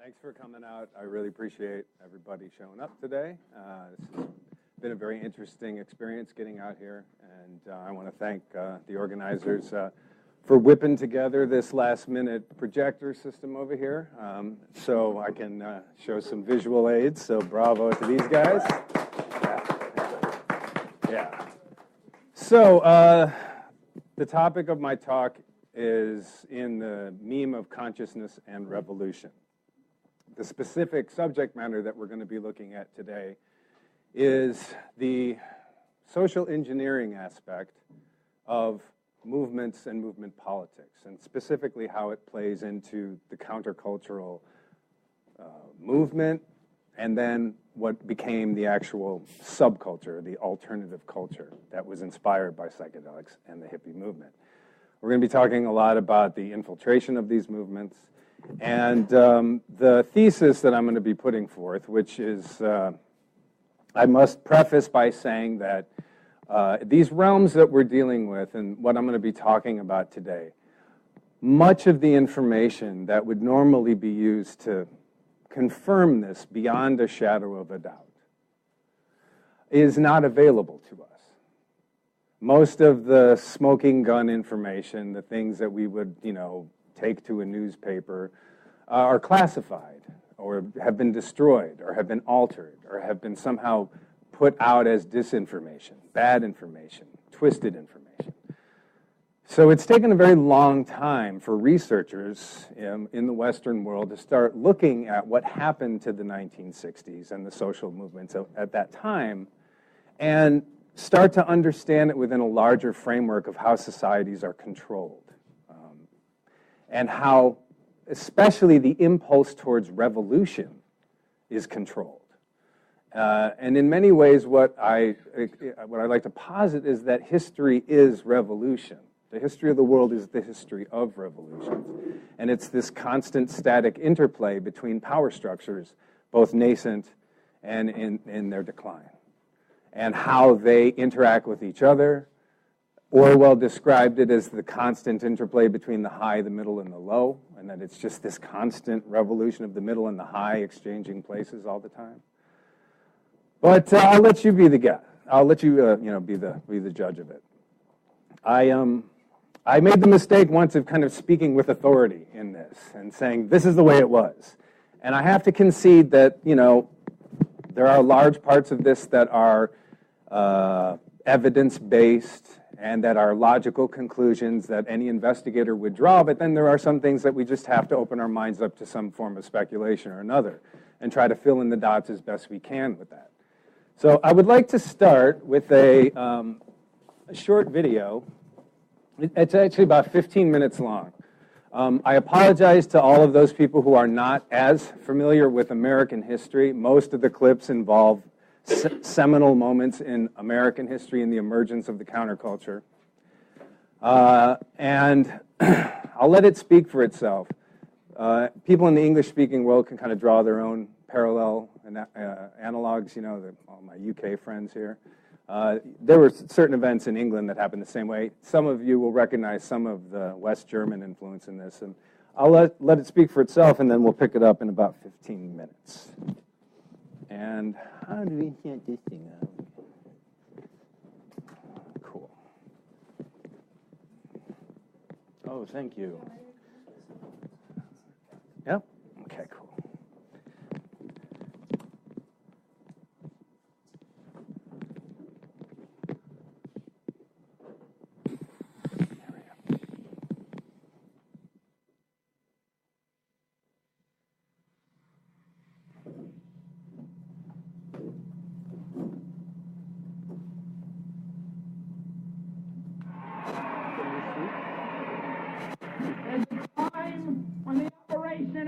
Thanks for coming out. I really appreciate everybody showing up today. This has been a very interesting experience getting out here, and I want to thank the organizers for whipping together this last-minute projector system over here so I can show some visual aids, so bravo to these guys. Yeah. So the topic of my talk is in the meme of consciousness and revolution. The specific subject matter that we're going to be looking at today is the social engineering aspect of movements and movement politics, and specifically how it plays into the countercultural movement, and then what became the actual subculture, the alternative culture that was inspired by psychedelics and the hippie movement. We're going to be talking a lot about the infiltration of these movements, and the thesis that I'm going to be putting forth, which is, I must preface by saying that these realms that we're dealing with and what I'm going to be talking about today, much of the information that would normally be used to confirm this beyond a shadow of a doubt is not available to us. Most of the smoking gun information, the things that we would, take to a newspaper, are classified or have been destroyed or have been altered or have been somehow put out as disinformation, bad information, twisted information. So it's taken a very long time for researchers in the Western world to start looking at what happened to the 1960s and the social movements at that time and start to understand it within a larger framework of how societies are controlled. And how, especially the impulse towards revolution, is controlled. And in many ways, what I like to posit is that history is revolution. The history of the world is the history of revolutions. And it's this constant static interplay between power structures, both nascent and in their decline, and how they interact with each other. Orwell described it as the constant interplay between the high, the middle, and the low, and that it's just this constant revolution of the middle and the high exchanging places all the time. But I'll let you be the guest. I'll let you, be the judge of it. I made the mistake once of kind of speaking with authority in this and saying this is the way it was, and I have to concede that there are large parts of this that are evidence-based and that are logical conclusions that any investigator would draw, but then there are some things that we just have to open our minds up to some form of speculation or another and try to fill in the dots as best we can with that. So I would like to start with a short video. It's actually about 15 minutes long. I apologize to all of those people who are not as familiar with American history. Most of the clips involve seminal moments in American history and the emergence of the counterculture. And I'll let it speak for itself. People in the English-speaking world can kind of draw their own parallel and analogs, all my UK friends here. There were certain events in England that happened the same way. Some of you will recognize some of the West German influence in this. And I'll let it speak for itself, and then we'll pick it up in about 15 minutes. And how do we get this thing out? Cool. Oh, thank you. Yep. Okay, cool.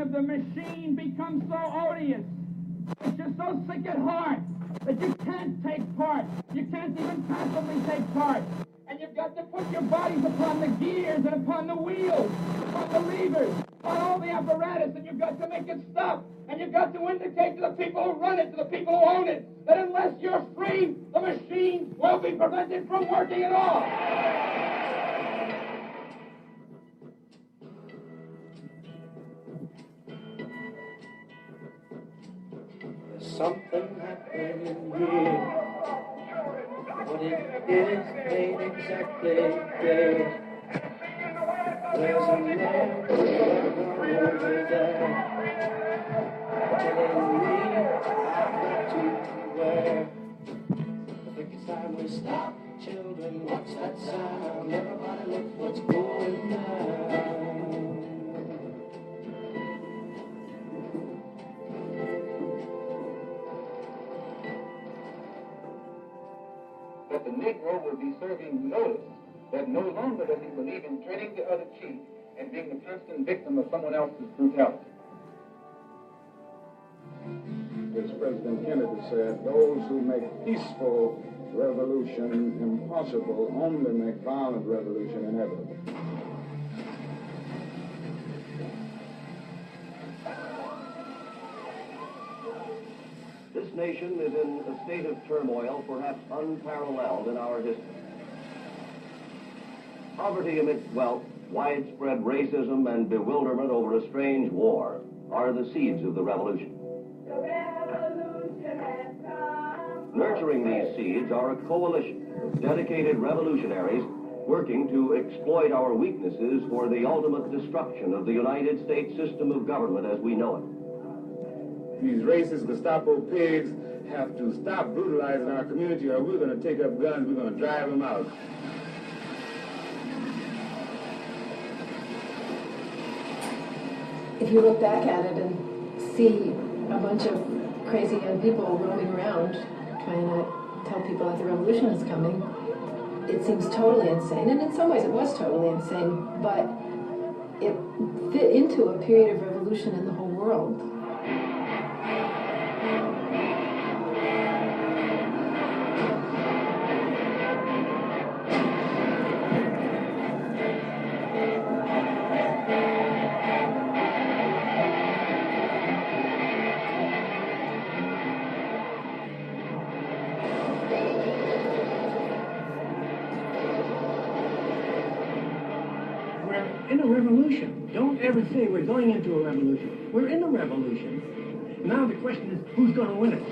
Of the machine becomes so odious that you're so sick at heart that you can't take part. You can't even passively take part. And you've got to put your bodies upon the gears and upon the wheels, upon the levers, upon all the apparatus, and you've got to make it stop. And you've got to indicate to the people who run it, to the people who own it, that unless you're free, the machine will be prevented from working at all. something happening here. What it is ain't exactly clear. There's a man over there telling me I've got to beware. I think it's time we stop. Children, what's that sound? Everybody look what's going down. That the Negro will be serving notice that no longer does he believe in turning the other cheek and being the constant victim of someone else's brutality. As President Kennedy said, those who make peaceful revolution impossible only make violent revolution inevitable. This nation is in a state of turmoil perhaps unparalleled in our history. Poverty amidst wealth, widespread racism, and bewilderment over a strange war are the seeds of the revolution. The revolution has come. Nurturing these seeds are a coalition of dedicated revolutionaries working to exploit our weaknesses for the ultimate destruction of the United States system of government as we know it. These racist Gestapo pigs have to stop brutalizing our community, or we're going to take up guns, we're going to drive them out. If you look back at it and see a bunch of crazy young people roaming around trying to tell people that the revolution is coming, it seems totally insane. And in some ways it was totally insane, but it fit into a period of revolution in the whole world. In a revolution. Don't ever say we're going into a revolution. We're in a revolution. Now the question is, who's going to win it?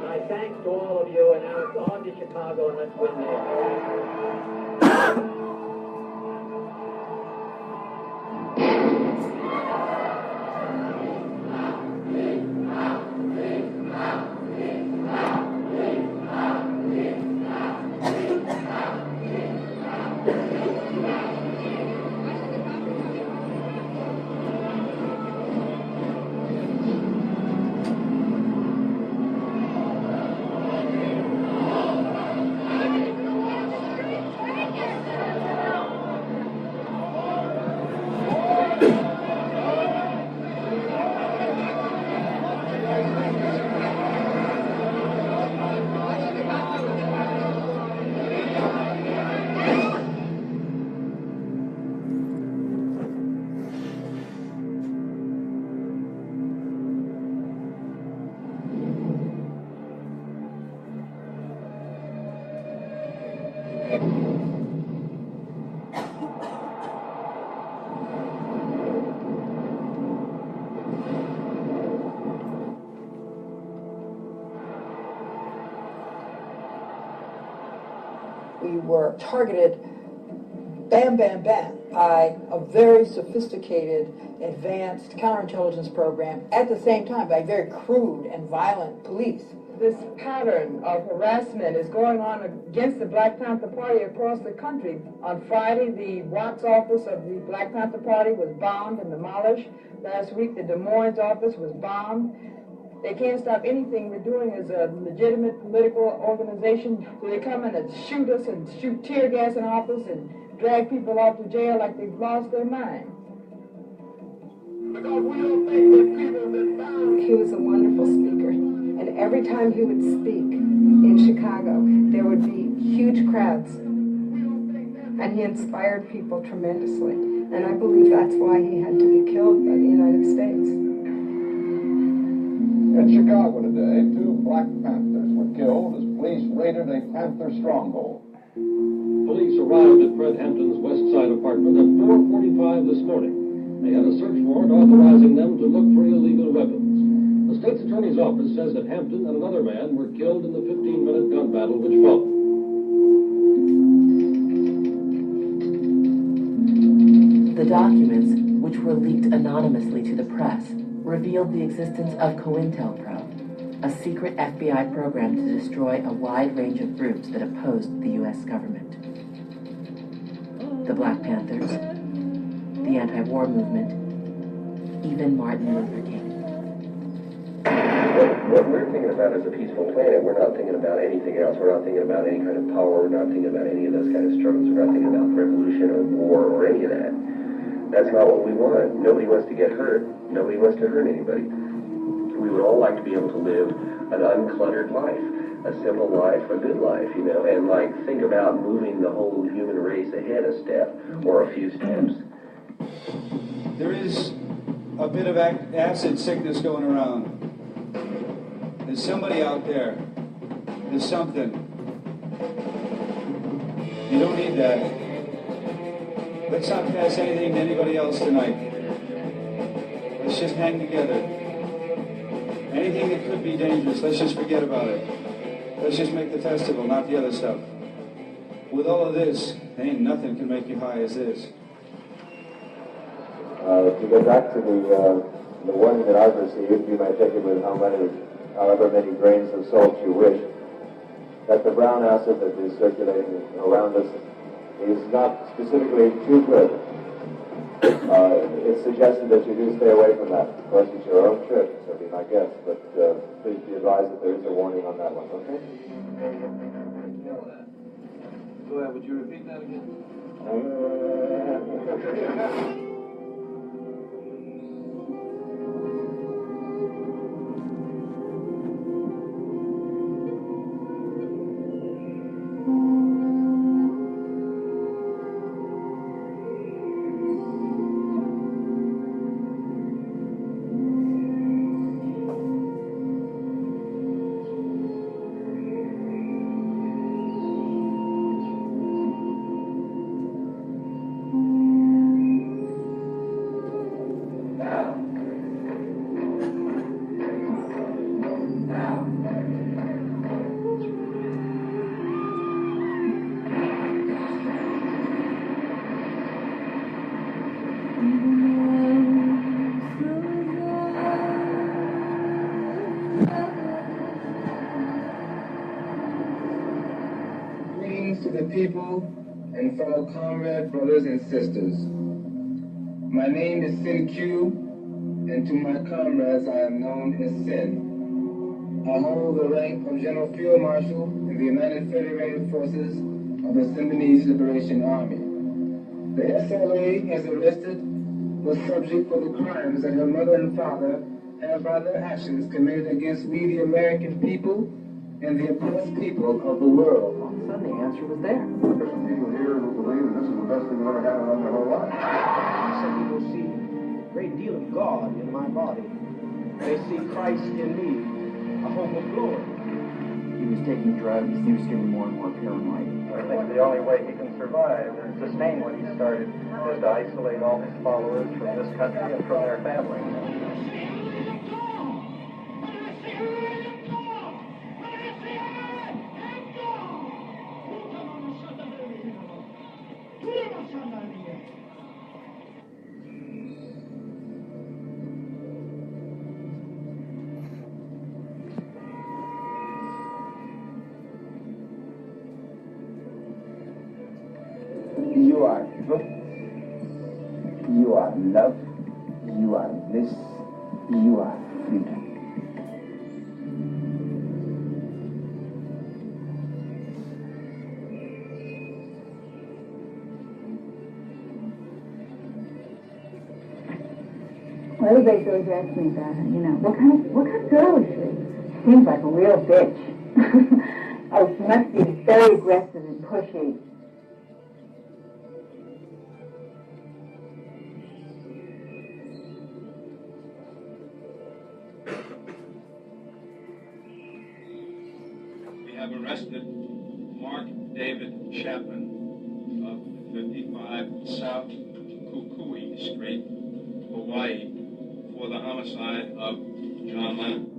My thanks to all of you, and now it's on to Chicago, and let's win there. We were targeted, bam, bam, bam, by a very sophisticated, advanced counterintelligence program, at the same time by very crude and violent police. This pattern of harassment is going on against the Black Panther Party across the country. On Friday, the Watts office of the Black Panther Party was bombed and demolished. Last week, the Des Moines office was bombed. They can't stop anything we're doing as a legitimate political organization. So they come in and shoot us and shoot tear gas in office and drag people off to jail like they've lost their mind. Because we don't think that people have been bound. He was a wonderful speaker, and every time he would speak in Chicago, there would be huge crowds, and he inspired people tremendously. And I believe that's why he had to be killed by the United States. In Chicago today, 2 Black Panthers were killed as police raided a Panther stronghold. police arrived at Fred Hampton's West Side apartment at 4:45 this morning. They had a search warrant authorizing them to look for illegal weapons. The state's attorney's office says that Hampton and another man were killed in the 15-minute gun battle which followed. The documents, which were leaked anonymously to the press, revealed the existence of COINTELPRO, a secret FBI program to destroy a wide range of groups that opposed the U.S. government. The Black Panthers, the anti-war movement, even Martin Luther King. What we're thinking about is a peaceful planet. We're not thinking about anything else. We're not thinking about any kind of power. We're not thinking about any of those kind of struggles. We're not thinking about revolution or war or any of that. That's not what we want. Nobody wants to get hurt. Nobody wants to hurt anybody. We would all like to be able to live an uncluttered life, a simple life, a good life, you know, and like think about moving the whole human race ahead a step or a few steps. There is a bit of acid sickness going around. There's somebody out there. There's something. You don't need that. Let's not pass anything to anybody else tonight. Let's just hang together. Anything that could be dangerous, let's just forget about it. Let's just make the festival, not the other stuff. With all of this, ain't nothing can make you high as this. To get back to the warning that I've received, you may take it with however many grains of salt you wish, that the brown acid that is circulating around us is not specifically too good. It's suggested that you do stay away from that. Of course, it's your own trip, so be my guest, but please be advised that there is a warning on that one, okay? Go ahead, would you repeat that again? To the people and fellow comrade brothers and sisters. My name is Sin Q, and to my comrades I am known as Sin. I hold the rank of General Field Marshal in the United Federated Forces of the Symbionese Liberation Army. The SLA has arrested the subject for the crimes that her mother and father have by their actions committed against we the American people and the oppressed people of the world. All of a sudden, the answer was there. There's some people here who believe that this is the best thing they've ever had in their whole life. Some people see a great deal of God in my body. They see Christ in me, a hope of glory. He was taking drugs. He was getting more and more paranoid. I think the only way he can survive and sustain what he started is to isolate all his followers from this country and from their families. You are truth, you are love, you are bliss, you are freedom. Well, everybody's always asked me about her, you know, what kind of girl is she? She seems like a real bitch. Oh, she must be very aggressive and pushy. We have arrested Mark David Chapman 55 South Kukui Street, Hawaii, for the homicide of John Lennon.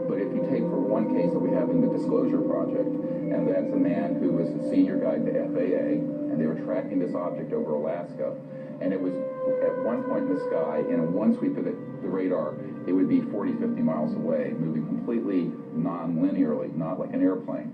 But if you take for one case that we have in the Disclosure Project, and that's a man who was a senior guy at the FAA, and they were tracking this object over Alaska, and it was at one point in the sky, and in one sweep of the radar, it would be 40, 50 miles away, moving completely non-linearly, not like an airplane.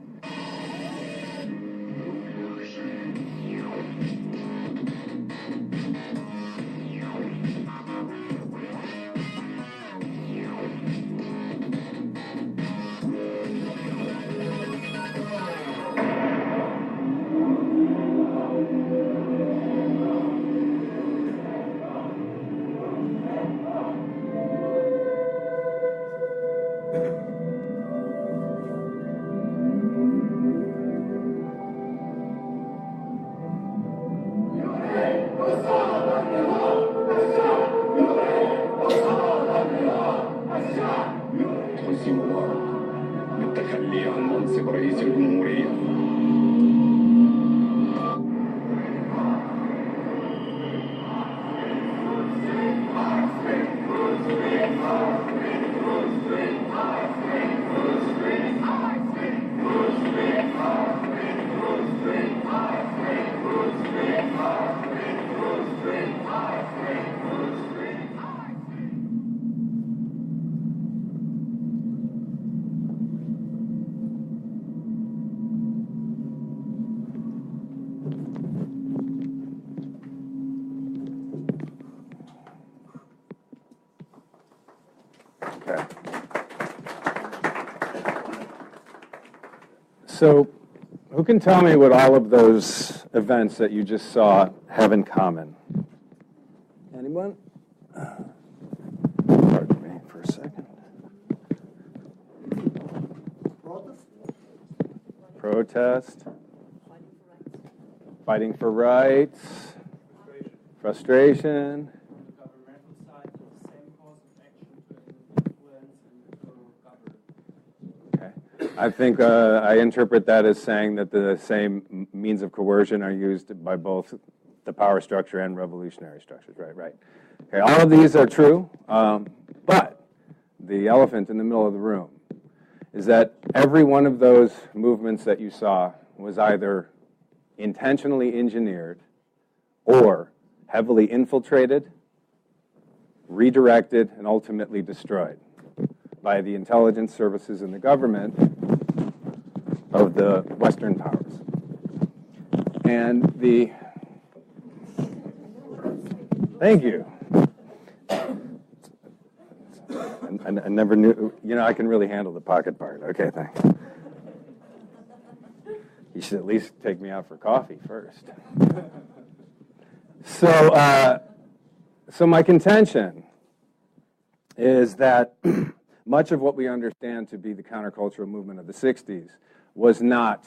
So, who can tell me what all of those events that you just saw have in common? Anyone? Pardon me for a second. Protest. Fighting for rights. Frustration. I think I interpret that as saying that the same means of coercion are used by both the power structure and revolutionary structures, right. Okay, all of these are true, but the elephant in the middle of the room is that every one of those movements that you saw was either intentionally engineered or heavily infiltrated, redirected, and ultimately destroyed by the intelligence services and the government of the Western powers. And the, thank you. I never knew, I can really handle the pocket part. Okay, thanks. You should at least take me out for coffee first. So my contention is that much of what we understand to be the countercultural movement of the 60s was not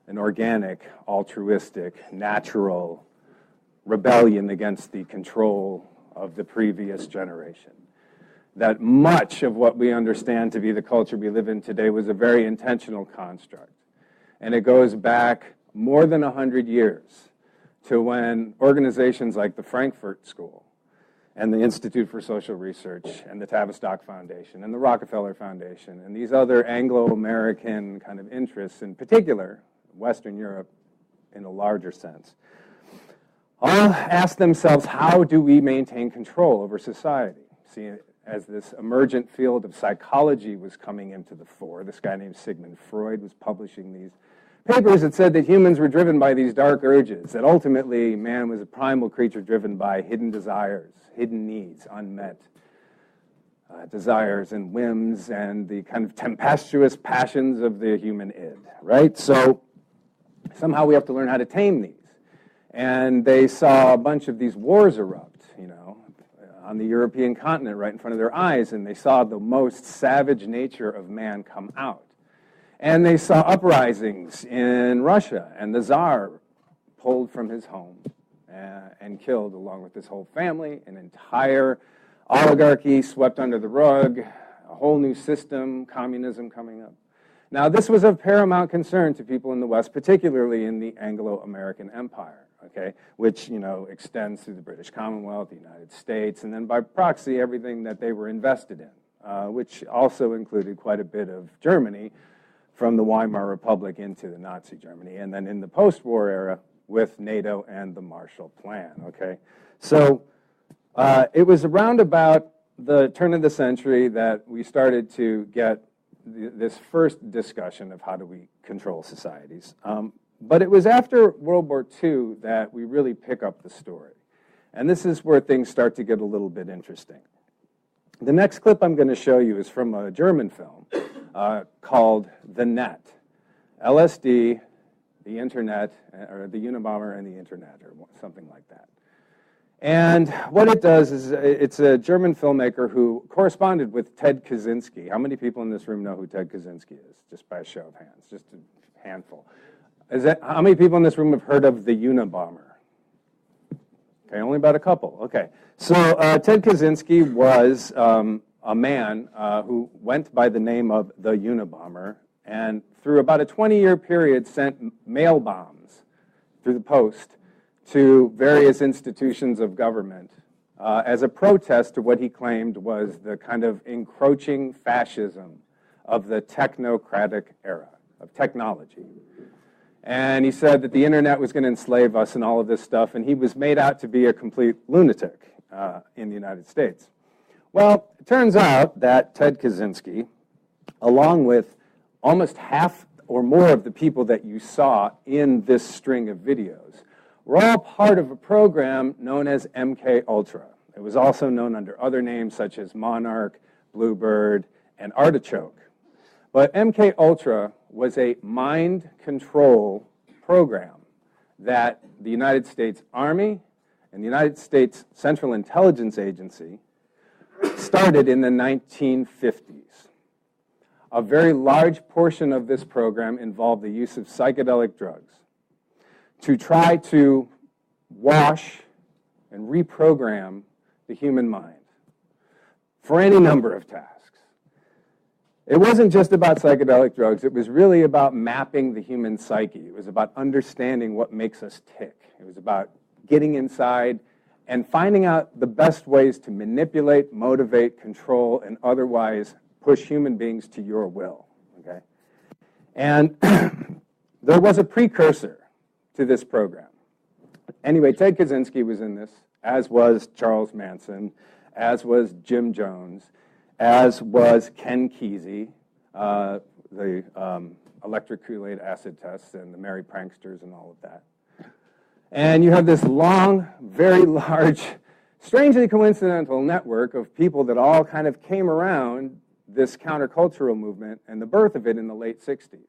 an organic, altruistic, natural rebellion against the control of the previous generation. That much of what we understand to be the culture we live in today was a very intentional construct. And it goes back more than 100 years to when organizations like the Frankfurt School and the Institute for Social Research and the Tavistock Foundation and the Rockefeller Foundation and these other Anglo-American kind of interests, in particular, Western Europe in a larger sense, all ask themselves, how do we maintain control over society? See, as this emergent field of psychology was coming into the fore, this guy named Sigmund Freud was publishing these papers that said that humans were driven by these dark urges, that ultimately man was a primal creature driven by hidden desires, hidden needs, unmet desires and whims, and the kind of tempestuous passions of the human id, right? So somehow we have to learn how to tame these. And they saw a bunch of these wars erupt, you know, on the European continent right in front of their eyes, and they saw the most savage nature of man come out. And they saw uprisings in Russia, and the Tsar pulled from his home and killed, along with his whole family, an entire oligarchy swept under the rug, a whole new system, communism coming up. Now, this was of paramount concern to people in the West, particularly in the Anglo-American Empire, okay, which, you know, extends through the British Commonwealth, the United States, and then by proxy, everything that they were invested in, which also included quite a bit of Germany, from the Weimar Republic into the Nazi Germany, and then in the post-war era with NATO and the Marshall Plan, okay? So it was around about the turn of the century that we started to get this first discussion of how do we control societies. But it was after World War II that we really pick up the story. And this is where things start to get a little bit interesting. The next clip I'm going to show you is from a German film called The Net. LSD, the Internet, or the Unabomber and the Internet, or something like that. And what it does is it's a German filmmaker who corresponded with Ted Kaczynski. How many people in this room know who Ted Kaczynski is? Just by a show of hands, just a handful. How many people in this room have heard of the Unabomber? Okay, only about a couple. Okay, so Ted Kaczynski was a man who went by the name of the Unabomber, and through about a 20-year period sent mail bombs through the post to various institutions of government as a protest to what he claimed was the kind of encroaching fascism of the technocratic era of technology. And he said that the internet was going to enslave us and all of this stuff, and he was made out to be a complete lunatic in the United States. Well, it turns out that Ted Kaczynski, along with almost half or more of the people that you saw in this string of videos, were all part of a program known as MK Ultra. It was also known under other names such as Monarch, Bluebird, and Artichoke. But MK Ultra was a mind control program that the United States Army and the United States Central Intelligence Agency started in the 1950s. A very large portion of this program involved the use of psychedelic drugs to try to wash and reprogram the human mind for any number of tasks. It wasn't just about psychedelic drugs. It was really about mapping the human psyche. It was about understanding what makes us tick. It was about getting inside and finding out the best ways to manipulate, motivate, control, and otherwise push human beings to your will, okay? And there was a precursor to this program. Anyway, Ted Kaczynski was in this, as was Charles Manson, as was Jim Jones, as was Ken Kesey, the electric Kool-Aid acid tests and the Merry Pranksters and all of that. And you have this long, very large, strangely coincidental network of people that all kind of came around this countercultural movement and the birth of it in the late 60s.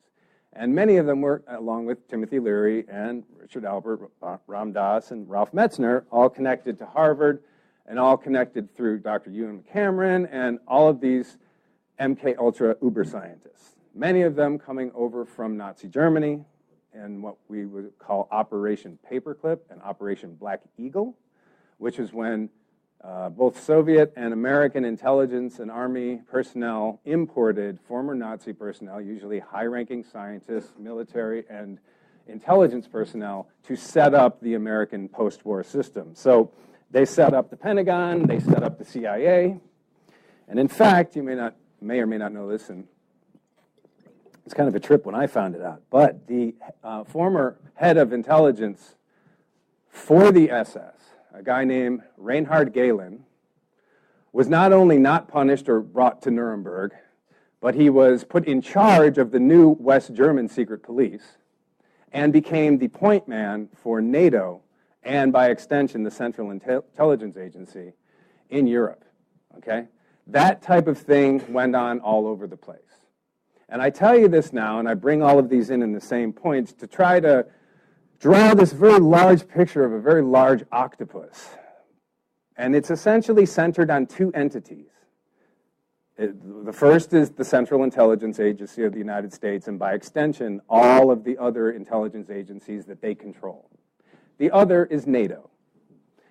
And many of them were, along with Timothy Leary and Richard Albert, Ram Dass, and Ralph Metzner, all connected to Harvard and all connected through Dr. Ewan Cameron and all of these MK Ultra uber scientists, many of them coming over from Nazi Germany and what we would call Operation Paperclip and Operation Black Eagle, which is when both Soviet and American intelligence and army personnel imported former Nazi personnel, usually high-ranking scientists, military, and intelligence personnel, to set up the American post-war system. So they set up the Pentagon, they set up the CIA, and in fact, you may or may not know this, and it's kind of a trip when I found it out, but the former head of intelligence for the SS, a guy named Reinhard Gehlen, was not only not punished or brought to Nuremberg, but he was put in charge of the new West German secret police and became the point man for NATO and, by extension, the Central Intelligence Agency in Europe, okay? That type of thing went on all over the place. And I tell you this now, and I bring all of these in the same points to try to draw this very large picture of a very large octopus. And it's essentially centered on two entities. The first is the Central Intelligence Agency of the United States, and by extension, all of the other intelligence agencies that they control. The other is NATO.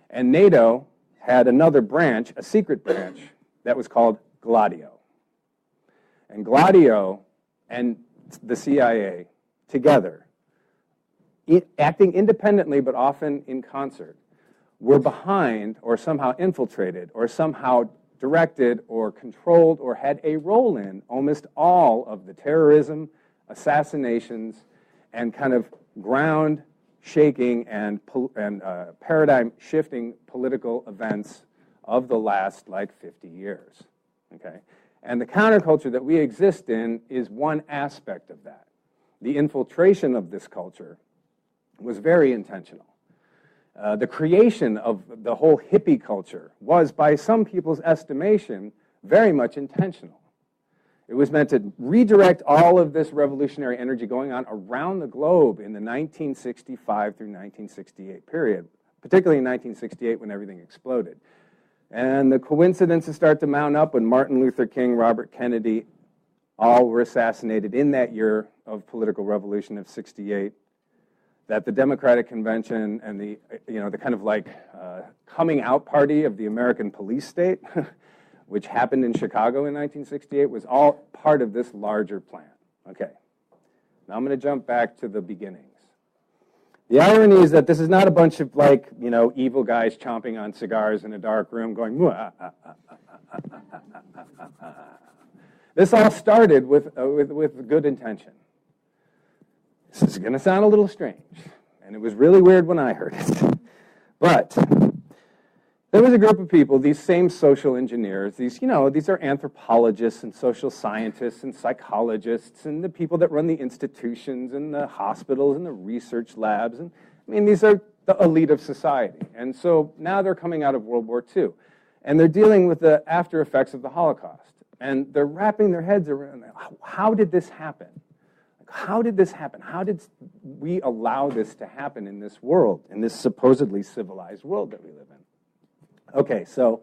And NATO had another branch, a secret branch, that was called Gladio. And Gladio and the CIA together, acting independently but often in concert, were behind or somehow infiltrated or somehow directed or controlled or had a role in almost all of the terrorism, assassinations, and kind of ground-shaking and paradigm-shifting political events of the last, 50 years, okay? And the counterculture that we exist in is one aspect of that. The infiltration of this culture was very intentional. The creation of the whole hippie culture was, by some people's estimation, very much intentional. It was meant to redirect all of this revolutionary energy going on around the globe in the 1965 through 1968 period, particularly in 1968 when everything exploded. And the coincidences start to mount up when Martin Luther King, Robert Kennedy, all were assassinated in that year of political revolution of 68. That the Democratic Convention and the kind of coming out party of the American police state, which happened in Chicago in 1968, was all part of this larger plan. Okay, now I'm going to jump back to the beginnings. The irony is that this is not a bunch of evil guys chomping on cigars in a dark room going, "Mwah, ah, ah, ah, ah, ah, ah, ah, ah." This all started with good intention. This is going to sound a little strange, and it was really weird when I heard it. But there was a group of people, these same social engineers, these are anthropologists and social scientists and psychologists and the people that run the institutions and the hospitals and the research labs. And these are the elite of society. And so now they're coming out of World War II, and they're dealing with the after effects of the Holocaust. And they're wrapping their heads around, how did this happen? How did this happen? How did we allow this to happen in this world, in this supposedly civilized world that we live in? Okay, so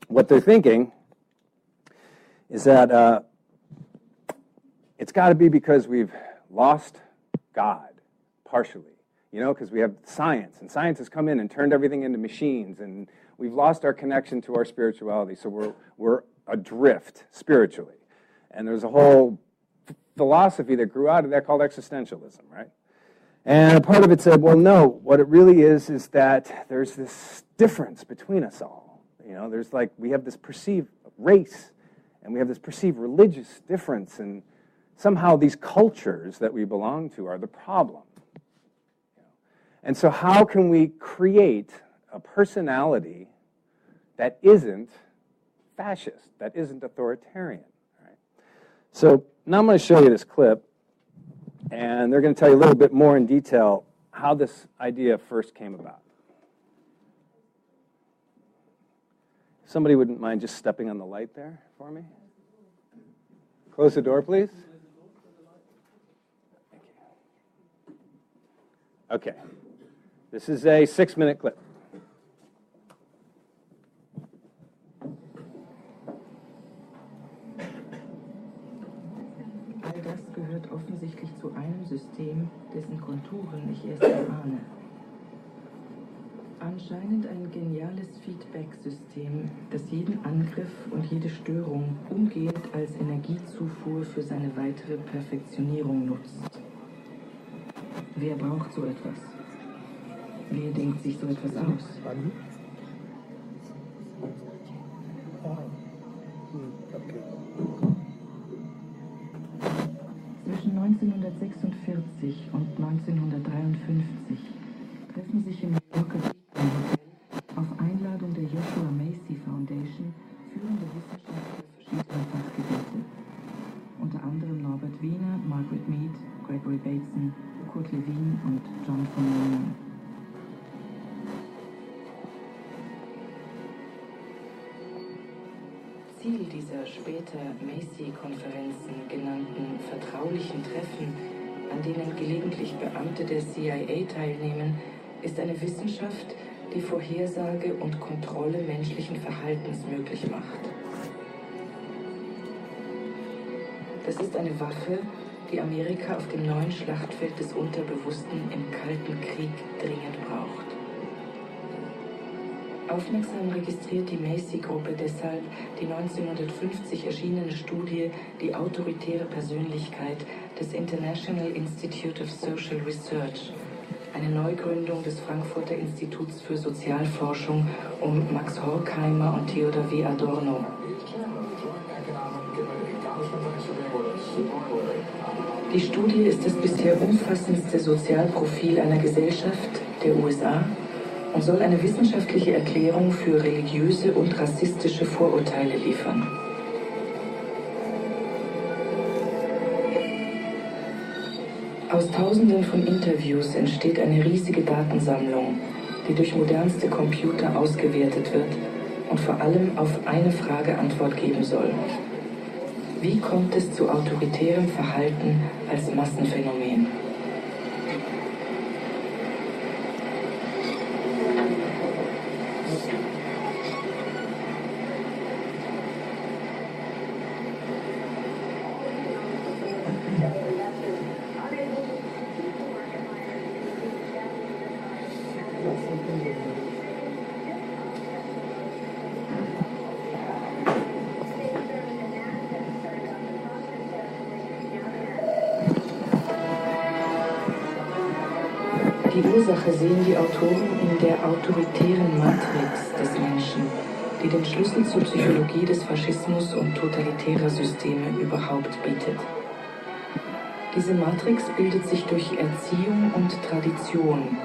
what they're thinking is that it's got to be because we've lost God, partially, because we have science, and science has come in and turned everything into machines, and we've lost our connection to our spirituality, so we're adrift spiritually. And there's a whole philosophy that grew out of that called existentialism, right? And part of it said, well, no, what it really is that there's this difference between us all. There's we have this perceived race, and we have this perceived religious difference, and somehow these cultures that we belong to are the problem. And so how can we create a personality that isn't fascist, that isn't authoritarian? So now I'm going to show you this clip, and they're going to tell you a little bit more in detail how this idea first came about. Somebody wouldn't mind just stepping on the light there for me? Close the door, please. Thank you. Okay. This is a 6-minute clip. All das gehört offensichtlich zu einem System, dessen Konturen ich erst erahne. Anscheinend ein geniales Feedback-System, das jeden Angriff und jede Störung umgehend als Energiezufuhr für seine weitere Perfektionierung nutzt. Wer braucht so etwas? Wer denkt sich so etwas aus? Zwischen 1946 und 1953 treffen sich im New Yorker Hotel auf Einladung der Joshua Macy Foundation führende Wissenschaftler verschiedener Fachgebiete. Unter anderem Norbert Wiener, Margaret Mead, Gregory Bateson, Kurt Lewin und John von Neumann. Ziel dieser später Macy-Konferenzen genannten vertraulichen Treffen, an denen gelegentlich Beamte der CIA teilnehmen, ist eine Wissenschaft, die Vorhersage und Kontrolle menschlichen Verhaltens möglich macht. Das ist eine Waffe, die Amerika auf dem neuen Schlachtfeld des Unterbewussten im Kalten Krieg dringend braucht. Aufmerksam registriert die Macy-Gruppe deshalb die 1950 erschienene Studie Die autoritäre Persönlichkeit des International Institute of Social Research, eine Neugründung des Frankfurter Instituts für Sozialforschung um Max Horkheimer und Theodor W. Adorno. Die Studie ist das bisher umfassendste Sozialprofil einer Gesellschaft der USA und soll eine wissenschaftliche Erklärung für religiöse und rassistische Vorurteile liefern. Aus Tausenden von Interviews entsteht eine riesige Datensammlung, die durch modernste Computer ausgewertet wird und vor allem auf eine Frage Antwort geben soll. Wie kommt es zu autoritärem Verhalten als Massenphänomen? Die Ursache sehen die Autoren in der autoritären Matrix des Menschen, die den Schlüssel zur Psychologie des Faschismus und totalitärer Systeme überhaupt bietet. Diese Matrix bildet sich durch Erziehung und Tradition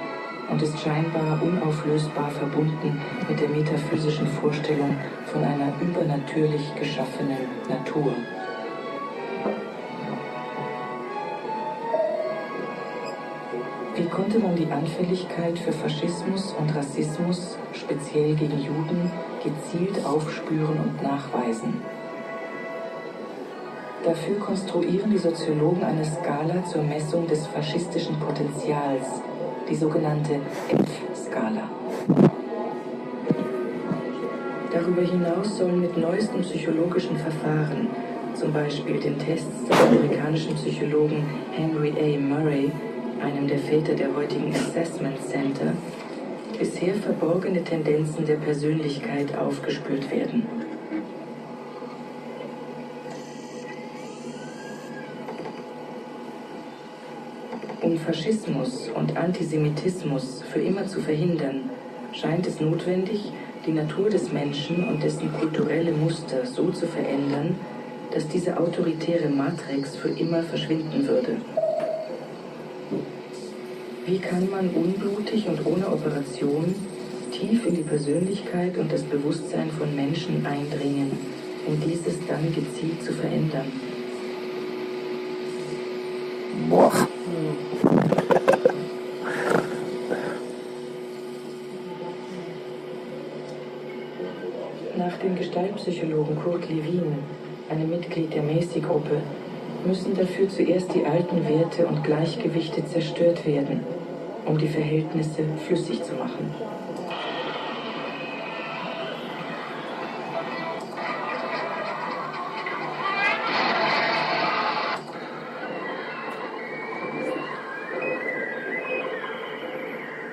und ist scheinbar unauflösbar verbunden mit der metaphysischen Vorstellung von einer übernatürlich geschaffenen Natur. Wie konnte man die Anfälligkeit für Faschismus und Rassismus, speziell gegen Juden, gezielt aufspüren und nachweisen? Dafür konstruieren die Soziologen eine Skala zur Messung des faschistischen Potenzials, die sogenannte F-Skala. Darüber hinaus sollen mit neuesten psychologischen Verfahren, zum Beispiel den Tests des amerikanischen Psychologen Henry A. Murray, einem der Väter der heutigen Assessment Center, bisher verborgene Tendenzen der Persönlichkeit aufgespürt werden. Um Faschismus und Antisemitismus für immer zu verhindern, scheint es notwendig, die Natur des Menschen und dessen kulturelle Muster so zu verändern, dass diese autoritäre Matrix für immer verschwinden würde. Wie kann man unblutig und ohne Operation tief in die Persönlichkeit und das Bewusstsein von Menschen eindringen, um dieses dann gezielt zu verändern? Boah. Nach dem Gestaltpsychologen Kurt Lewin, einem Mitglied der Macy-Gruppe, müssen dafür zuerst die alten Werte und Gleichgewichte zerstört werden, um die Verhältnisse flüssig zu machen.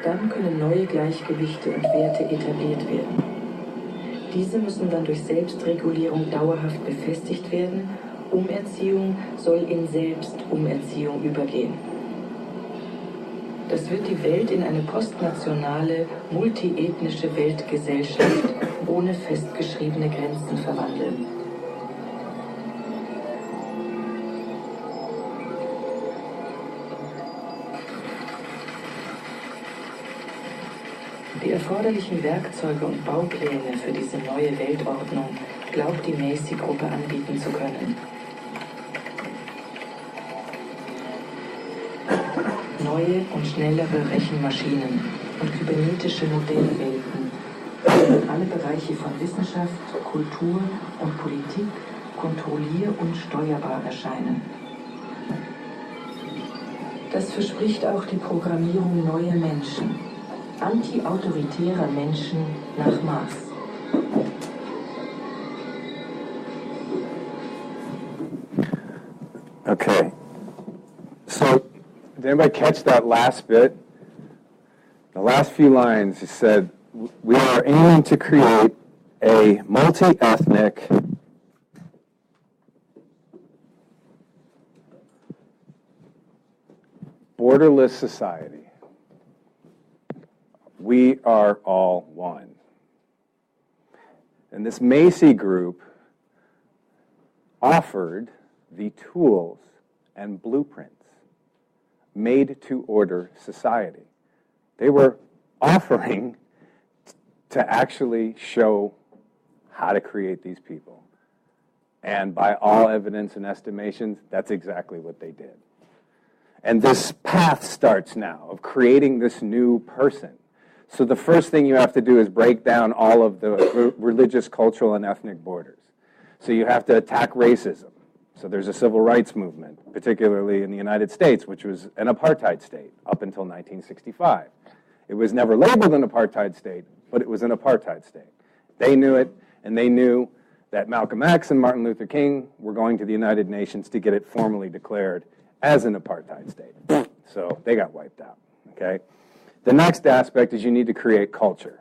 Dann können neue Gleichgewichte und Werte etabliert werden. Diese müssen dann durch Selbstregulierung dauerhaft befestigt werden. Umerziehung soll in Selbstumerziehung übergehen. Das wird die Welt in eine postnationale, multiethnische Weltgesellschaft ohne festgeschriebene Grenzen verwandeln. Die erforderlichen Werkzeuge und Baupläne für diese neue Weltordnung glaubt die Macy-Gruppe anbieten zu können. Neue und schnellere Rechenmaschinen und kybernetische Modellwelten, die alle Bereiche von Wissenschaft, Kultur und Politik kontrollier- und steuerbar erscheinen. Das verspricht auch die Programmierung neuer Menschen, anti-autoritärer Menschen nach Maß. Okay. So, did anybody catch that last bit? The last few lines, he said, we are aiming to create a multi-ethnic, borderless society. We are all one. And this Macy group offered the tools and blueprints made to order society. They were offering to actually show how to create these people. And by all evidence and estimations, that's exactly what they did. And this path starts now of creating this new person. So the first thing you have to do is break down all of the religious, cultural, and ethnic borders. So you have to attack racism. So there's a civil rights movement, particularly in the United States, which was an apartheid state up until 1965. It was never labeled an apartheid state, but it was an apartheid state. They knew it, and they knew that Malcolm X and Martin Luther King were going to the United Nations to get it formally declared as an apartheid state. So they got wiped out, okay? The next aspect is you need to create culture.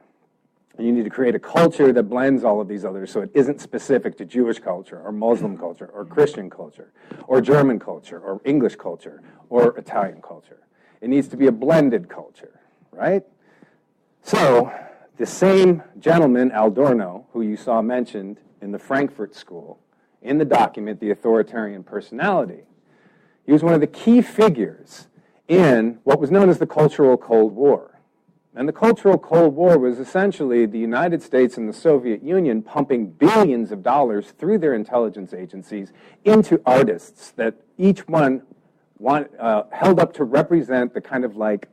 And you need to create a culture that blends all of these others so it isn't specific to Jewish culture or Muslim culture or Christian culture or German culture or English culture or Italian culture. It needs to be a blended culture, right? So the same gentleman, Adorno, who you saw mentioned in the Frankfurt School, in the document, The Authoritarian Personality, he was one of the key figures in what was known as the Cultural Cold War. And the Cultural Cold War was essentially the United States and the Soviet Union pumping billions of dollars through their intelligence agencies into artists that each one held up to represent the kind of like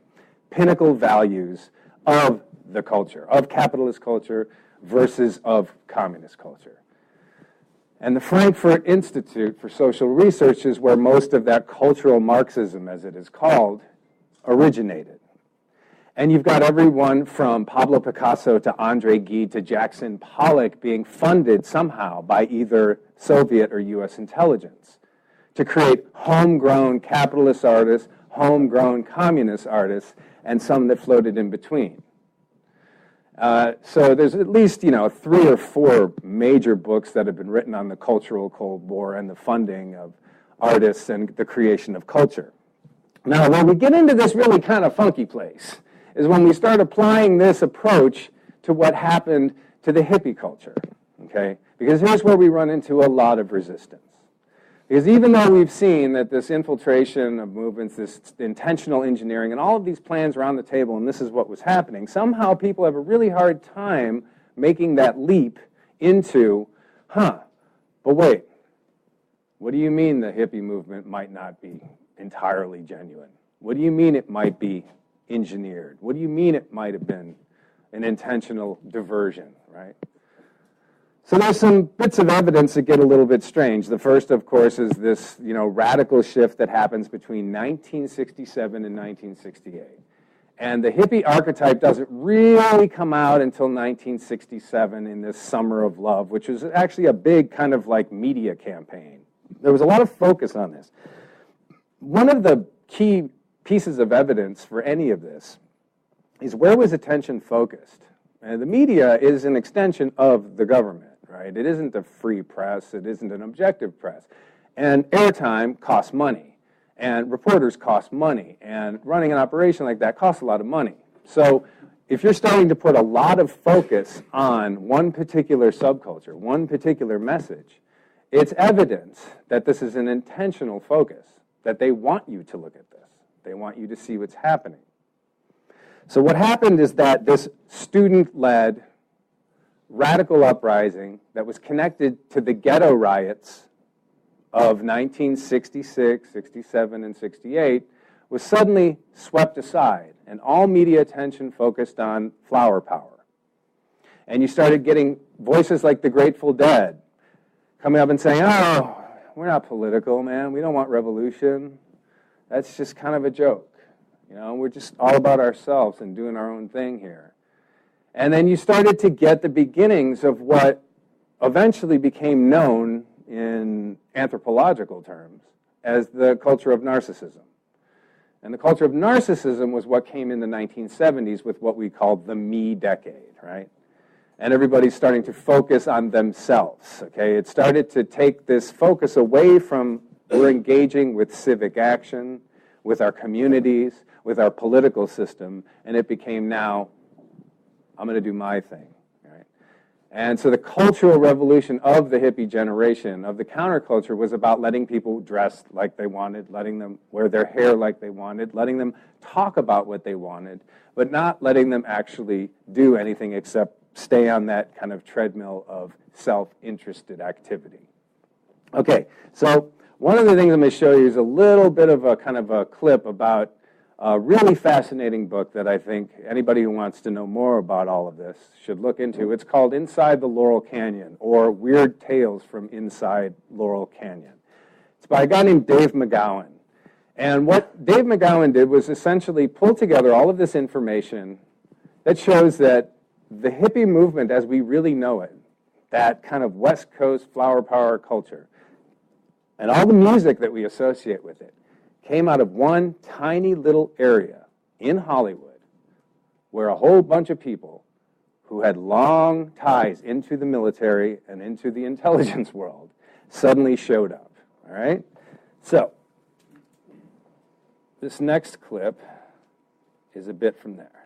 pinnacle values of the culture, of capitalist culture versus of communist culture. And the Frankfurt Institute for Social Research is where most of that cultural Marxism, as it is called, originated. And you've got everyone from Pablo Picasso to Andre Gide to Jackson Pollock being funded somehow by either Soviet or U.S. intelligence to create homegrown capitalist artists, homegrown communist artists, and some that floated in between. So there's at least, 3 or 4 major books that have been written on the Cultural Cold War and the funding of artists and the creation of culture. Now, when we get into this really kind of funky place is when we start applying this approach to what happened to the hippie culture, okay? Because here's where we run into a lot of resistance. Because even though we've seen that this infiltration of movements, this intentional engineering, and all of these plans are on the table, and this is what was happening, somehow people have a really hard time making that leap into, but wait, what do you mean the hippie movement might not be entirely genuine? What do you mean it might be engineered? What do you mean it might have been an intentional diversion, right? So there's some bits of evidence that get a little bit strange. The first, of course, is this, radical shift that happens between 1967 and 1968. And the hippie archetype doesn't really come out until 1967 in this Summer of Love, which was actually a big kind of like media campaign. There was a lot of focus on this. One of the key pieces of evidence for any of this is where was attention focused? And the media is an extension of the government, right? It isn't a free press. It isn't an objective press. And airtime costs money. And reporters cost money. And running an operation like that costs a lot of money. So if you're starting to put a lot of focus on one particular subculture, one particular message, it's evidence that this is an intentional focus, that they want you to look at this. They want you to see what's happening. So what happened is that this student-led radical uprising that was connected to the ghetto riots of 1966, 67, and 68 was suddenly swept aside, and all media attention focused on flower power. And you started getting voices like the Grateful Dead coming up and saying, oh, we're not political, man. We don't want revolution. That's just kind of a joke. You know, we're just all about ourselves and doing our own thing here. And then you started to get the beginnings of what eventually became known in anthropological terms as the culture of narcissism. And the culture of narcissism was what came in the 1970s with what we called the me decade, right? And everybody's starting to focus on themselves, okay? It started to take this focus away from we're engaging with civic action, with our communities, with our political system, and it became now, I'm going to do my thing, right? And so the cultural revolution of the hippie generation, of the counterculture, was about letting people dress like they wanted, letting them wear their hair like they wanted, letting them talk about what they wanted, but not letting them actually do anything except stay on that kind of treadmill of self-interested activity. Okay, so one of the things I'm going to show you is a little bit of a kind of a clip about a really fascinating book that I think anybody who wants to know more about all of this should look into. It's called Inside the Laurel Canyon, or Weird Tales from Inside Laurel Canyon. It's by a guy named Dave McGowan. And what Dave McGowan did was essentially pull together all of this information that shows that the hippie movement as we really know it, that kind of West Coast flower power culture, and all the music that we associate with it, came out of one tiny little area in Hollywood where a whole bunch of people who had long ties into the military and into the intelligence world suddenly showed up, all right? So this next clip is a bit from there.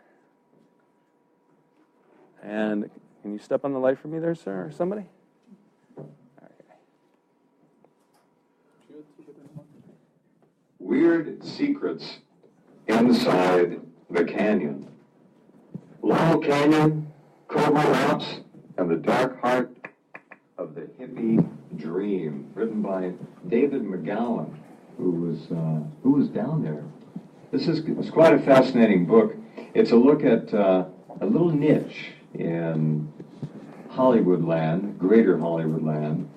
And can you step on the light for me there, sir, or somebody? Weird secrets inside the canyon. Laurel Canyon, Cobra Rocks, and the dark heart of the hippie dream, written by David McGowan, who was down there. It's quite a fascinating book. It's a look at a little niche in Hollywood land, greater Hollywood land,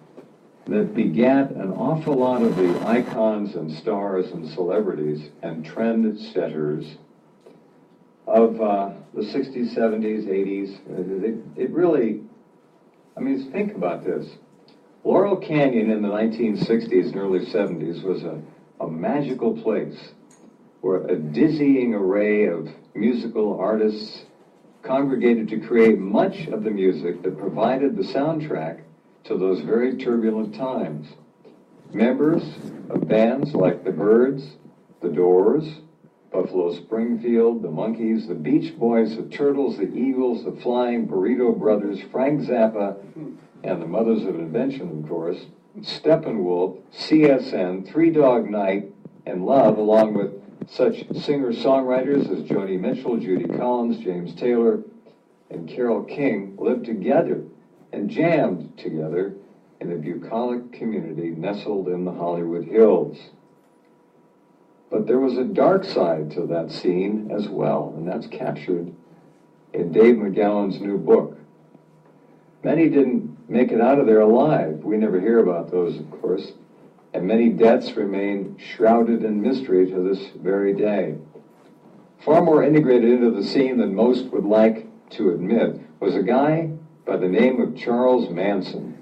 that begat an awful lot of the icons and stars and celebrities and trend setters of the 60s, 70s, 80s. It really, I mean, think about this. Laurel Canyon in the 1960s and early 70s was a magical place where a dizzying array of musical artists congregated to create much of the music that provided the soundtrack to those very turbulent times. Members of bands like the Byrds, the Doors, Buffalo Springfield, the Monkees, the Beach Boys, the Turtles, the Eagles, the Flying Burrito Brothers, Frank Zappa, and the Mothers of Invention, of course, Steppenwolf, CSN, Three Dog Night, and Love, along with such singer-songwriters as Joni Mitchell, Judy Collins, James Taylor, and Carole King, lived together and jammed together in a bucolic community nestled in the Hollywood Hills. But there was a dark side to that scene as well, and that's captured in Dave McGowan's new book. Many didn't make it out of there alive. We never hear about those, of course. And many deaths remain shrouded in mystery to this very day. Far more integrated into the scene than most would like to admit was a guy by the name of Charles Manson,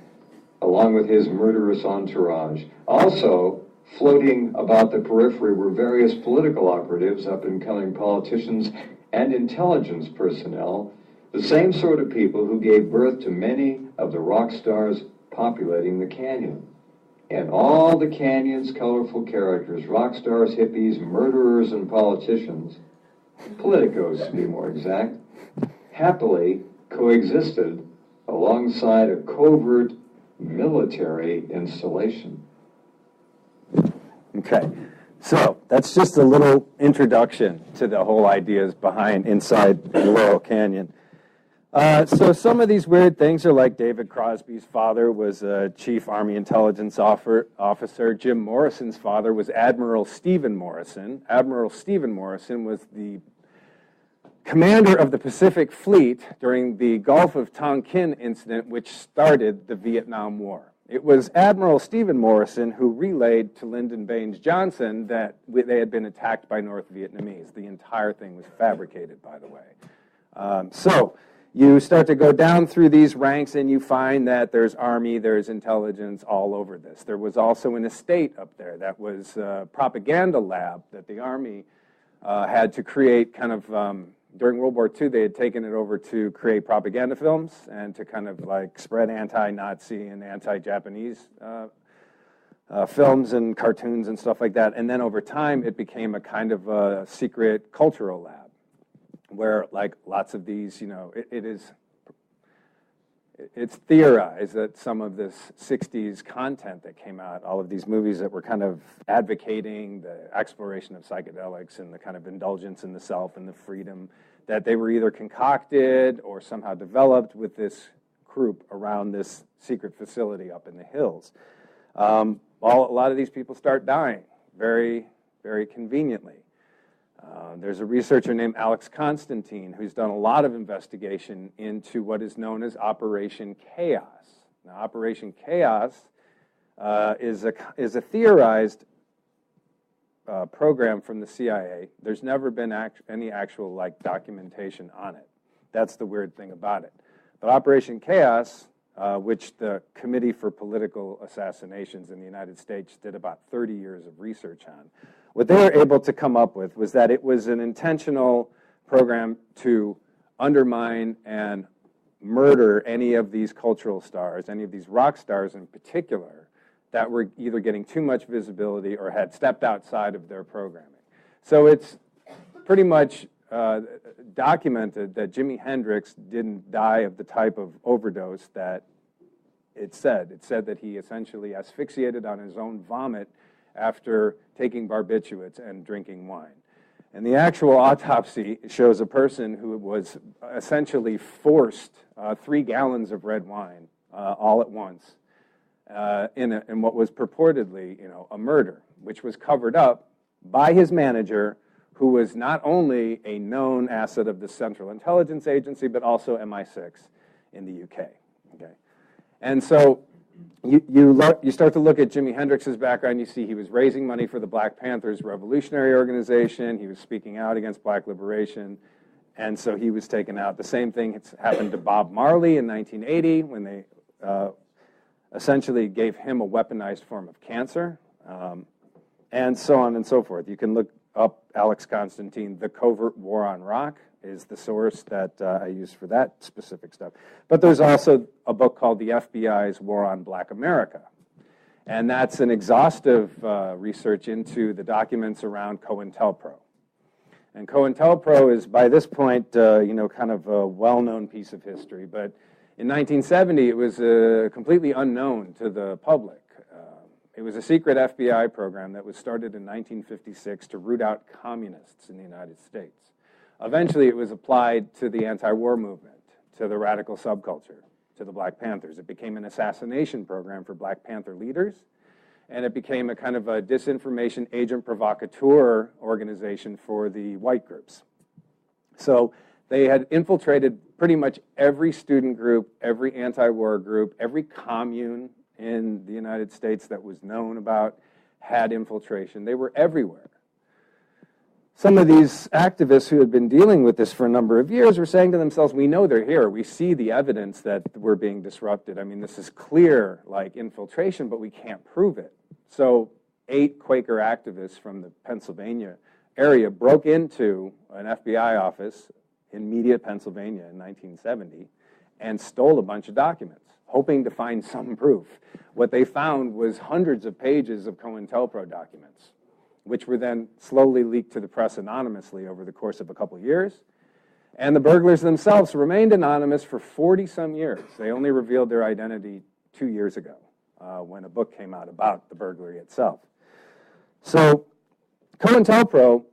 along with his murderous entourage. Also, floating about the periphery were various political operatives, up-and-coming politicians, and intelligence personnel, the same sort of people who gave birth to many of the rock stars populating the canyon. And all the canyon's colorful characters, rock stars, hippies, murderers, and politicians, politicos to be more exact, happily coexisted alongside a covert military installation. Okay, so that's just a little introduction to the whole ideas behind inside the Laurel Canyon. So some of these weird things are like David Crosby's father was a chief Army intelligence officer. Jim Morrison's father was Admiral Stephen Morrison. Admiral Stephen Morrison was the commander of the Pacific Fleet during the Gulf of Tonkin incident, which started the Vietnam War. It was Admiral Stephen Morrison who relayed to Lyndon Baines Johnson that they had been attacked by North Vietnamese. The entire thing was fabricated, by the way. So you start to go down through these ranks and you find that there's Army, there's intelligence all over this. There was also an estate up there that was a propaganda lab that the Army had to create kind of, during World War II, they had taken it over to create propaganda films and to kind of like spread anti-Nazi and anti-Japanese films and cartoons and stuff like that. And then over time, it became a kind of a secret cultural lab, where like lots of these, you know, it's theorized that some of this 60s content that came out, all of these movies that were kind of advocating the exploration of psychedelics and the kind of indulgence in the self and the freedom, that they were either concocted or somehow developed with this group around this secret facility up in the hills. A lot of these people start dying very, very conveniently. There's a researcher named Alex Constantine who's done a lot of investigation into what is known as Operation Chaos. Now, Operation Chaos is a theorized program from the CIA. There's never been any actual like documentation on it. That's the weird thing about it. But Operation Chaos, which the Committee for Political Assassinations in the United States did about 30 years of research on, what they were able to come up with was that it was an intentional program to undermine and murder any of these cultural stars, any of these rock stars in particular, that were either getting too much visibility or had stepped outside of their programming. So it's pretty much documented that Jimi Hendrix didn't die of the type of overdose that it said. It said that he essentially asphyxiated on his own vomit after taking barbiturates and drinking wine. And the actual autopsy shows a person who was essentially forced 3 gallons of red wine all at once in what was purportedly, you know, a murder, which was covered up by his manager, who was not only a known asset of the Central Intelligence Agency, but also MI6 in the UK. Okay, and so you start to look at Jimi Hendrix's background. You see he was raising money for the Black Panthers revolutionary organization. He was speaking out against black liberation, and so he was taken out. The same thing happened to Bob Marley in 1980 when they essentially gave him a weaponized form of cancer, and so on and so forth. You can look up Alex Constantine. The Covert War on Rock is the source that I use for that specific stuff. But there's also a book called The FBI's War on Black America. And that's an exhaustive research into the documents around COINTELPRO. And COINTELPRO is, by this point, kind of a well-known piece of history. But in 1970, it was completely unknown to the public. It was a secret FBI program that was started in 1956 to root out communists in the United States. Eventually, it was applied to the anti-war movement, to the radical subculture, to the Black Panthers. It became an assassination program for Black Panther leaders, and it became a kind of a disinformation agent provocateur organization for the white groups. So they had infiltrated pretty much every student group, every anti-war group, every commune in the United States that was known about had infiltration. They were everywhere. Some of these activists who had been dealing with this for a number of years were saying to themselves, we know they're here. We see the evidence that we're being disrupted. I mean, this is clear, like, infiltration, but we can't prove it. So 8 Quaker activists from the Pennsylvania area broke into an FBI office in Media, Pennsylvania in 1970 and stole a bunch of documents, hoping to find some proof. What they found was hundreds of pages of COINTELPRO documents, which were then slowly leaked to the press anonymously over the course of a couple years. And the burglars themselves remained anonymous for 40-some years. They only revealed their identity 2 years ago when a book came out about the burglary itself. So COINTELPRO,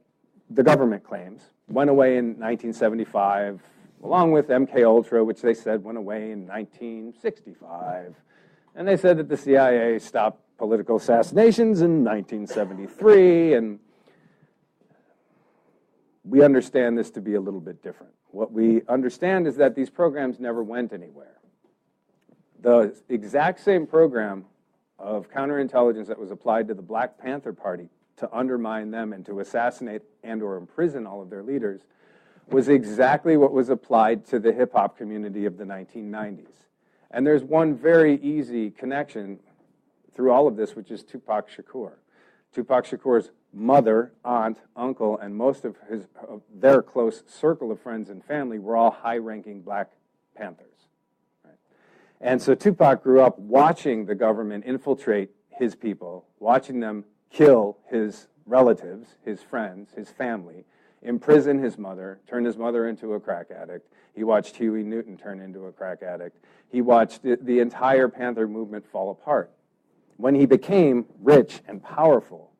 the government claims, went away in 1975, along with MKUltra, which they said went away in 1965. And they said that the CIA stopped political assassinations in 1973, and we understand this to be a little bit different. What we understand is that these programs never went anywhere. The exact same program of counterintelligence that was applied to the Black Panther Party to undermine them and to assassinate and or imprison all of their leaders was exactly what was applied to the hip-hop community of the 1990s. And there's one very easy connection through all of this, which is Tupac Shakur. Tupac Shakur's mother, aunt, uncle, and most of their close circle of friends and family were all high-ranking Black Panthers. Right? And so Tupac grew up watching the government infiltrate his people, watching them kill his relatives, his friends, his family, imprison his mother, turn his mother into a crack addict. He watched Huey Newton turn into a crack addict. He watched the entire Panther movement fall apart. When he became rich and powerful,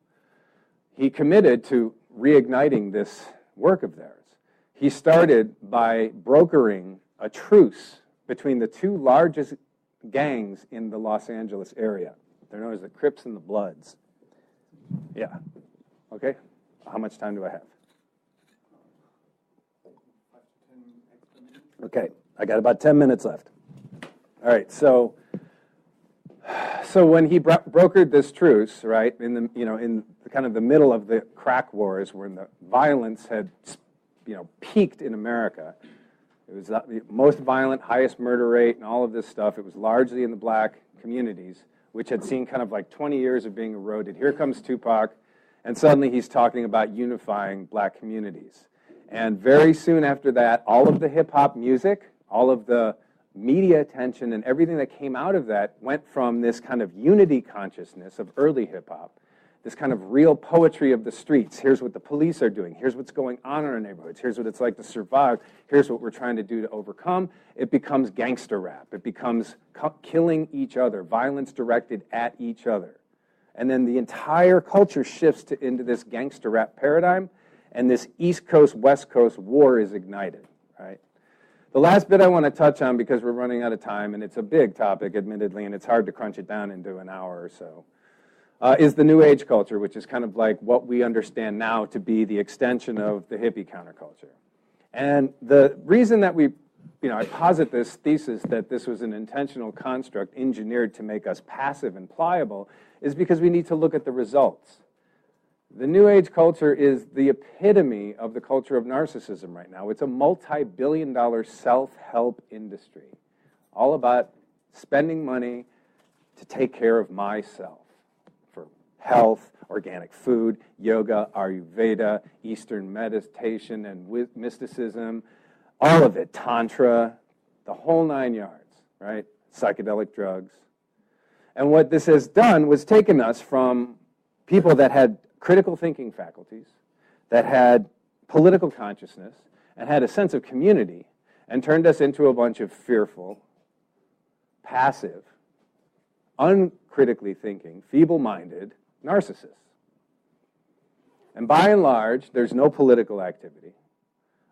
he committed to reigniting this work of theirs. He started by brokering a truce between the two largest gangs in the Los Angeles area. They're known as the Crips and the Bloods. Yeah. Okay. How much time do I have? Okay. I got about 10 minutes left. All right. So when he brokered this truce, right, in the kind of the middle of the crack wars, when the violence had peaked in America, it was the most violent, highest murder rate, and all of this stuff. It was largely in the Black communities, which had seen kind of like 20 years of being eroded. Here comes Tupac, and suddenly he's talking about unifying Black communities. And very soon after that, all of the hip-hop music, all of the media attention and everything that came out of that went from this kind of unity consciousness of early hip-hop, this kind of real poetry of the streets. Here's what the police are doing. Here's what's going on in our neighborhoods. Here's what it's like to survive. Here's what we're trying to do to overcome. It becomes gangster rap. It becomes killing each other, violence directed at each other. And then the entire culture shifts into this gangster rap paradigm, and this East Coast, West Coast war is ignited, right? The last bit I want to touch on, because we're running out of time, and it's a big topic, admittedly, and it's hard to crunch it down into an hour or so, is the New Age culture, which is kind of like what we understand now to be the extension of the hippie counterculture. And the reason that I posit this thesis that this was an intentional construct engineered to make us passive and pliable is because we need to look at the results. The New Age culture is the epitome of the culture of narcissism right now. It's a multi-billion-dollar self-help industry, all about spending money to take care of myself for health, organic food, yoga, Ayurveda, Eastern meditation and mysticism, all of it, Tantra, the whole 9 yards, right? Psychedelic drugs. And what this has done was taken us from people that had critical thinking faculties, that had political consciousness, and had a sense of community, and turned us into a bunch of fearful, passive, uncritically thinking, feeble-minded narcissists. And by and large, there's no political activity.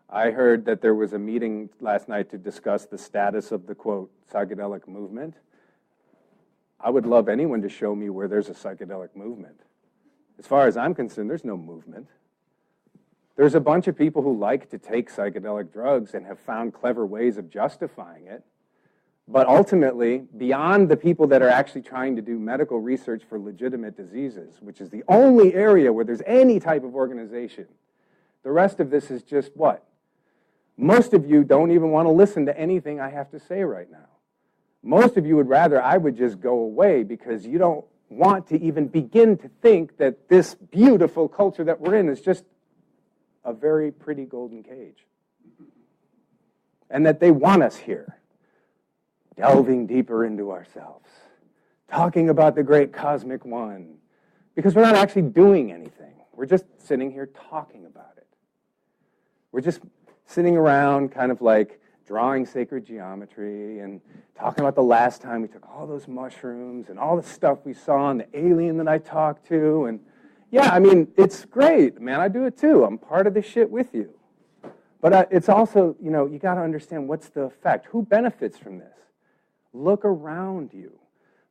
I heard that there was a meeting last night to discuss the status of the, quote, psychedelic movement. I would love anyone to show me where there's a psychedelic movement. As far as I'm concerned, there's no movement. There's a bunch of people who like to take psychedelic drugs and have found clever ways of justifying it. But ultimately, beyond the people that are actually trying to do medical research for legitimate diseases, which is the only area where there's any type of organization, the rest of this is just what? Most of you don't even want to listen to anything I have to say right now. Most of you would rather I would just go away because you don't want to even begin to think that this beautiful culture that we're in is just a very pretty golden cage. And that they want us here, delving deeper into ourselves, talking about the great cosmic one, because we're not actually doing anything. We're just sitting here talking about it. We're just sitting around kind of like drawing sacred geometry and talking about the last time we took all those mushrooms and all the stuff we saw and the alien that I talked to. And yeah, I mean, it's great, man. I do it too. I'm part of the shit with you. But it's also, you know, you got to understand what's the effect. Who benefits from this? Look around you.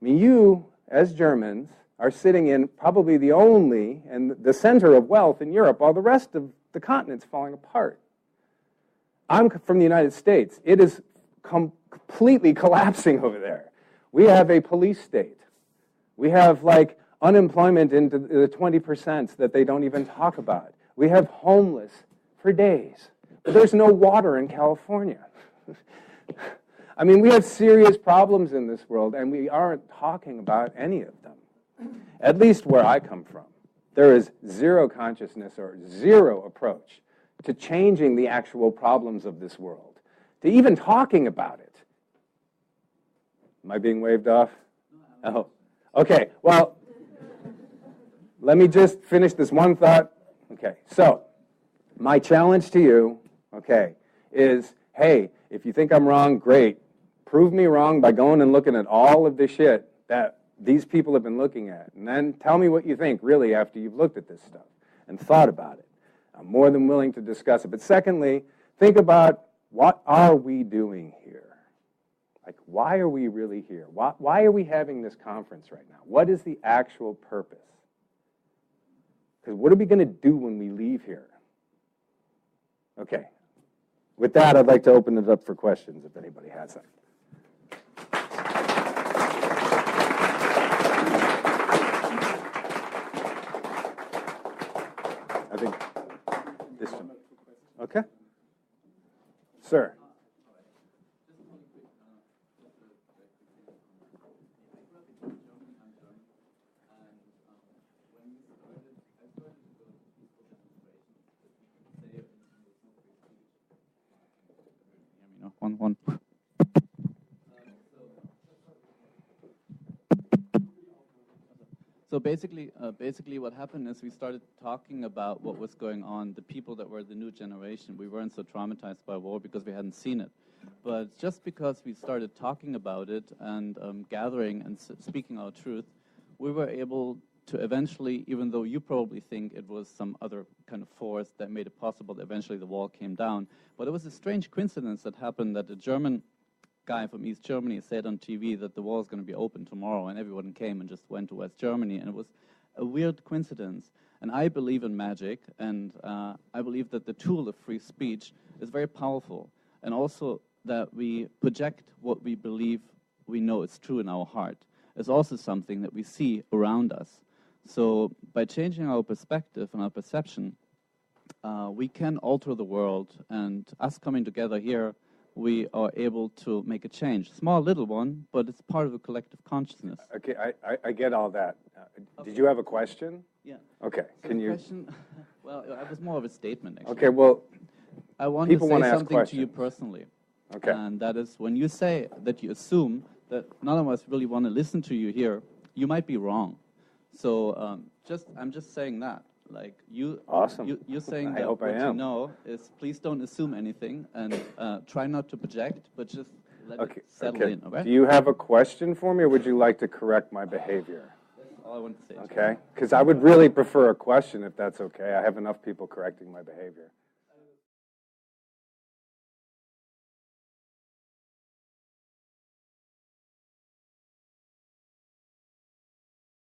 I mean, you, as Germans, are sitting in probably the only and the center of wealth in Europe, while the rest of the continent's falling apart. I'm from the United States. It is completely collapsing over there. We have a police state. We have, like, unemployment into the 20% that they don't even talk about. We have homeless for days. But there's no water in California. I mean, we have serious problems in this world, and we aren't talking about any of them. At least where I come from. There is zero consciousness or zero approach to changing the actual problems of this world, to even talking about it. Am I being waved off? Oh, okay. Well, let me just finish this one thought. Okay, so my challenge to you, okay, is, hey, if you think I'm wrong, great. Prove me wrong by going and looking at all of the shit that these people have been looking at. And then tell me what you think, really, after you've looked at this stuff and thought about it. I'm more than willing to discuss it. But secondly, think about, what are we doing here? Like, why are we really here? Why are we having this conference right now? What is the actual purpose? Because what are we going to do when we leave here? Okay. With that, I'd like to open it up for questions, if anybody has them. I think this one. Okay. Sir. One. So basically what happened is we started talking about what was going on, the people that were the new generation. We weren't so traumatized by war because we hadn't seen it. But just because we started talking about it and gathering and speaking our truth, we were able to eventually, even though you probably think it was some other kind of force that made it possible that eventually the wall came down, but it was a strange coincidence that happened that a German guy from East Germany said on TV that the wall is going to be open tomorrow, and everyone came and just went to West Germany, and it was a weird coincidence. And I believe in magic, and I believe that the tool of free speech is very powerful, and also that we project what we believe we know is true in our heart is also something that we see around us. So by changing our perspective and our perception, we can alter the world, and us coming together here, we are able to make a change. Small little one, but it's part of a collective consciousness. Okay, I get all that. Did you have a question? Yeah. Okay, so can you? Question, well, it was more of a statement, actually. Okay, well, I want people to want say to ask something questions. to you personally. Okay. And that is, when you say that you assume that none of us really want to listen to you here, you might be wrong. So I'm just saying that. Like awesome. You're saying I that hope what I am. you know is please don't assume anything and try not to project, but just let it settle in. Okay? Do you have a question for me, or would you like to correct my behavior? That's all I want to say. Okay, because I would really prefer a question if that's okay. I have enough people correcting my behavior.